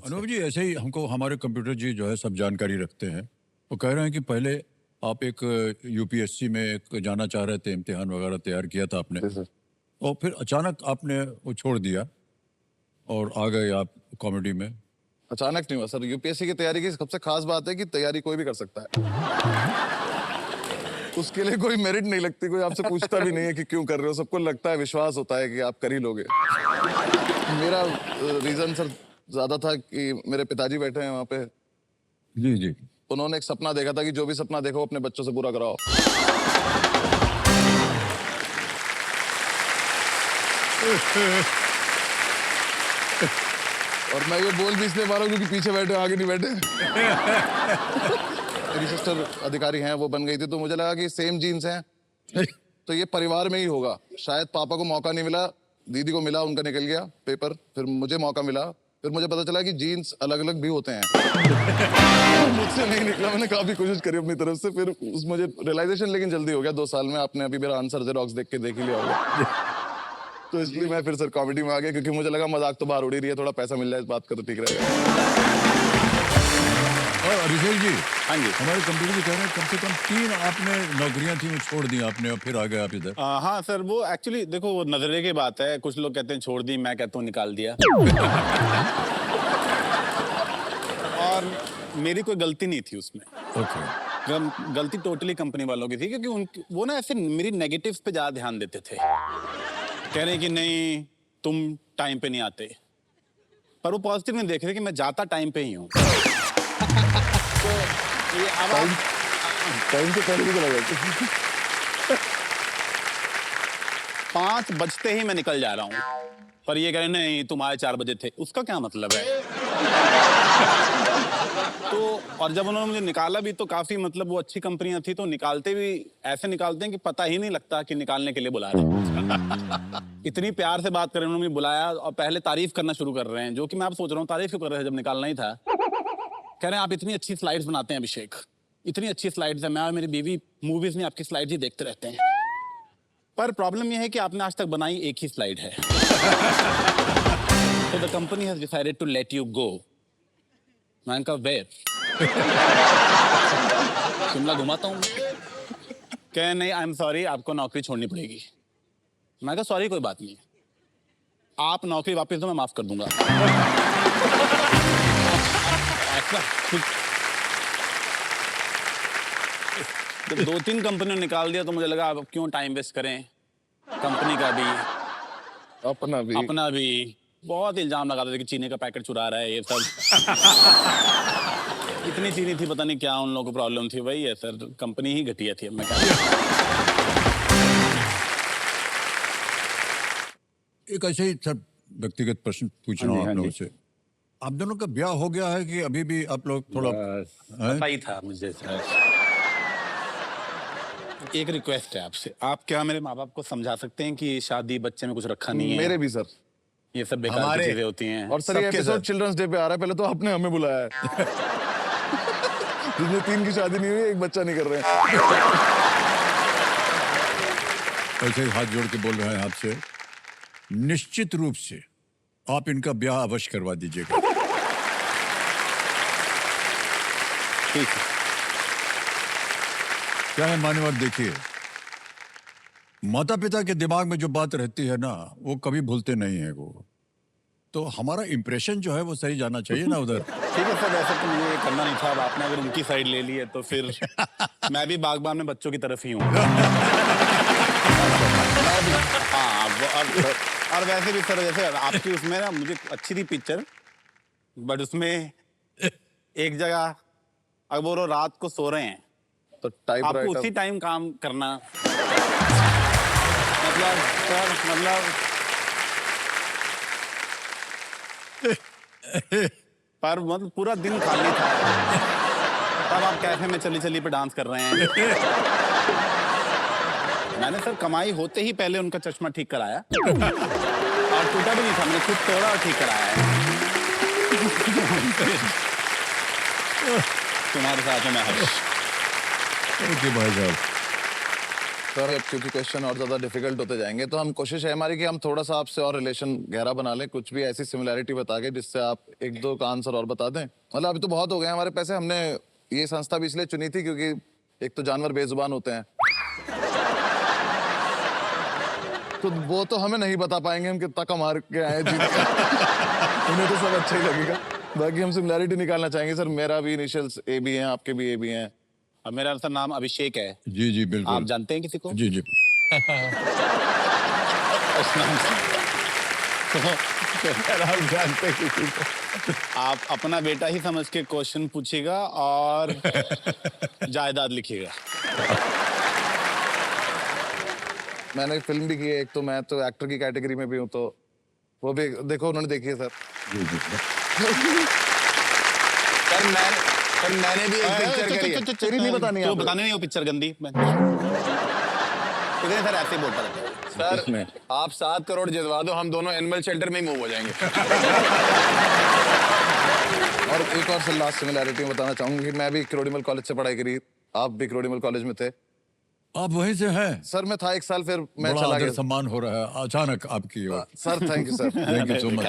अनूप जी, ऐसे ही हमको हमारे कंप्यूटर जी जो है सब जानकारी रखते हैं। वो कह रहे हैं कि पहले आप एक यूपीएससी में एक जाना चाह रहे थे, इम्तिहान वगैरह तैयार किया था आपने, जी सर। और फिर अचानक आपने वो छोड़ दिया और आ गए आप कॉमेडी में। अचानक नहीं हुआ सर। यूपीएससी की तैयारी की सबसे खास बात है कि तैयारी कोई भी कर सकता है। उसके लिए कोई मेरिट नहीं लगती, कोई आपसे पूछता भी नहीं है कि क्यों कर रहे हो। सबको लगता है, विश्वास होता है कि आप कर ही लोगे। मेरा रीजन सर ज्यादा था कि मेरे पिताजी बैठे हैं वहां पे। जी जी। उन्होंने एक सपना देखा था कि जो भी सपना देखो अपने बच्चों से पूरा कराओ। और मैं ये बोल भी इसलिए पा रहा हूँ क्योंकि पीछे बैठे, आगे नहीं बैठे। मेरी सिस्टर अधिकारी हैं, वो बन गई थी, तो मुझे लगा कि सेम जीन्स हैं तो ये परिवार में ही होगा। शायद पापा को मौका नहीं मिला, दीदी को मिला, उनका निकल गया पेपर, फिर मुझे मौका मिला। फिर मुझे पता चला कि जीन्स अलग अलग भी होते हैं। मुझसे नहीं निकला, मैंने काफी कोशिश करी अपनी तरफ से, फिर मुझे रियलाइजेशन लेकिन जल्दी हो गया 2 साल में। आपने अभी मेरा आंसर जेरॉक्स देख के देख ही लिया होगा। तो इसलिए मैं फिर सर कॉमेडी में आ गया, क्योंकि मुझे लगा मजाक तो बाहर उड़ ही रही है, थोड़ा पैसा मिल जाए इस बात का तो ठीक रहेगा। और अभिषेक जी, हाँ जी। हमारे कंप्यूटर जी कह रहे हैं कम से कम 3 आपने नौकरियां थी वो छोड़ दी आपने और फिर आ गए आप इधर। हाँ सर, वो एक्चुअली देखो वो नजरिए की बात है। कुछ लोग कहते हैं छोड़ दी, मैं कहता हूँ निकाल दिया। और मेरी कोई गलती नहीं थी उसमें। ओके। गलती टोटली कंपनी वालों की थी, क्योंकि वो ना ऐसे मेरी नेगेटिव्स पे ज्यादा ध्यान देते थे। कह रहे हैं कि नहीं तुम टाइम पे नहीं आते, पर वो पॉजिटिव नहीं देख रहे कि मैं जाता टाइम पे ही हूँ। तो ये अब टाइम तो पहले भी चला गया। 5 बजते ही मैं निकल जा रहा हूँ, पर ये कह रहे नहीं तुम आए 4 बजे थे। उसका क्या मतलब है? तो और जब उन्होंने मुझे निकाला भी तो काफी मतलब वो अच्छी कंपनियां थी, तो निकालते भी ऐसे निकालते हैं कि पता ही नहीं लगता कि निकालने के लिए बुला रहे हैं। इतनी प्यार से बात कर रहे हैं, उन्होंने मुझे बुलाया और पहले तारीफ करना शुरू कर रहे हैं, जो कि मैं अब सोच रहा हूँ तारीफ क्यों कर रहे थे जब निकालना ही था। कह रहे हैं आप इतनी अच्छी स्लाइड्स बनाते हैं अभिषेक, इतनी अच्छी स्लाइड्स है, मैं और मेरी बीवी मूवीज में आपकी स्लाइड्स ही देखते रहते हैं, पर प्रॉब्लम यह है कि आपने आज तक बनाई एक ही स्लाइड है। So the company has decided to let you go. मैंने कहा where? शिमला घुमाता हूँ। कह नहीं आई एम सॉरी, आपको नौकरी छोड़नी पड़ेगी। मैं कहा सॉरी कोई बात नहीं, आप नौकरी वापस दो, मैं माफ कर दूंगा। ऐसा जब 2-3 कंपनियों निकाल दिया तो मुझे लगा अब क्यों टाइम वेस्ट करें, कंपनी का भी अपना भी। बहुत इल्जाम लगाते थे कि चीनी का पैकेट चुरा रहा है ये सब। इतनी चीनी थी, पता नहीं क्या उन लोगों को प्रॉब्लम थी। वही है सर, कंपनी ही घटिया थी। अब मैं क्या एक ऐसे ही सर व्यक्तिगत प्रश्न पूछ रहा हूँ आप लोगों से। आप दोनों का ब्याह हो गया है कि अभी भी आप लोग थोड़ा पता ही था मुझे सर। एक रिक्वेस्ट है आपसे, आप क्या मेरे माँ बाप को समझा सकते हैं कि शादी बच्चे में कुछ रखा नहीं है? मेरे भी सर, ये सब बेकार की चीजें होती हैं। और सर ये एपिसोड चिल्ड्रंस डे पे आ रहा है, पहले तो आपने हमें बुलाया है। जिसमें 3 की शादी नहीं हुई, एक बच्चा नहीं कर रहे हैं। ऐसे ही हाथ जोड़ के बोल रहे हैं आपसे, निश्चित रूप से आप इनका ब्याह अवश्य करवा दीजिएगा। ठीक है। क्या है मान्यवर, देखिए माता पिता के दिमाग में जो बात रहती है ना, वो कभी भूलते नहीं है वो। तो हमारा इंप्रेशन जो है वो सही जाना चाहिए ना उधर। ठीक है सर, वैसे तो मुझे ये करना नहीं था। अब आपने अगर उनकी साइड ले ली है तो फिर मैं भी बागबान में बच्चों की तरफ ही हूँ। हाँ, और वैसे भी सर जैसे आपकी उसमें ना मुझे अच्छी थी पिक्चर, बट उसमें एक जगह अगर वो रात को सो रहे हैं तो आपको उसी टाइम काम करना, मतलब सर मतलब पर मतलब पूरा दिन खाली था, तब आप कैफे में चली चली पे डांस कर रहे हैं। मैंने सर कमाई होते ही पहले उनका चश्मा ठीक कराया, और टूटा भी नहीं था, मैंने खुद तोड़ा और ठीक कराया है। तुम्हारे साथ में मैं हर्ष। ओके भाई साहब, सर अब क्योंकि क्वेश्चन और ज्यादा डिफिकल्ट होते जाएंगे तो हम कोशिश है हमारी कि हम थोड़ा सा आपसे और रिलेशन गहरा बना लें, कुछ भी ऐसी सिमिलैरिटी बता के जिससे आप एक दो का आंसर और बता दें। मतलब अभी तो बहुत हो गए हमारे पैसे, हमने ये संस्था भी इसलिए चुनी थी क्योंकि एक तो जानवर बेजुबान होते हैं तो वो तो हमें नहीं बता पाएंगे हम कितना कमा के आए जीत के। उन्हें तो सब अच्छा ही लगेगा। बाकी हम सिमिलैरिटी निकालना चाहेंगे सर। मेरा भी इनिशियल्स ए भी हैं, आपके भी ए भी हैं। अब मेरा सर नाम अभिषेक है, जी जी बिल्कुल। आप जानते हैं किसी को? जी जी। उस नाम से आप जानते हैं किसी को? आप अपना बेटा ही समझ के क्वेश्चन पूछिएगा और जायदाद लिखिएगा। मैंने फिल्म भी की है एक, तो मैं तो एक्टर की कैटेगरी में भी हूँ, तो वो भी देखो उन्होंने देखी है सर। जी जी। सर मैंने भी एक पिक्चर करी है। तेरी नहीं बतानी तो आपको। बताने नहीं, वो पिक्चर गंदी इतने सर ऐसे ही बोलता रहता है। सर आप 7 करोड़ जितवा दो, हम दोनों एनिमल शेल्टर में ही मूव हो जाएंगे। और एक और सर लास्ट सिमिलैरिटी में बताना चाहूंगा कि मैं भी क्रोडिमल कॉलेज से पढ़ाई करी, आप भी क्रोडिमल कॉलेज में थे। आप वहीं से हैं? सर मैं था 1 साल, फिर मैं बड़ा चला आदर गया। सम्मान हो रहा है अचानक आपकी ओर। Sir thank you sir. Thank you so much.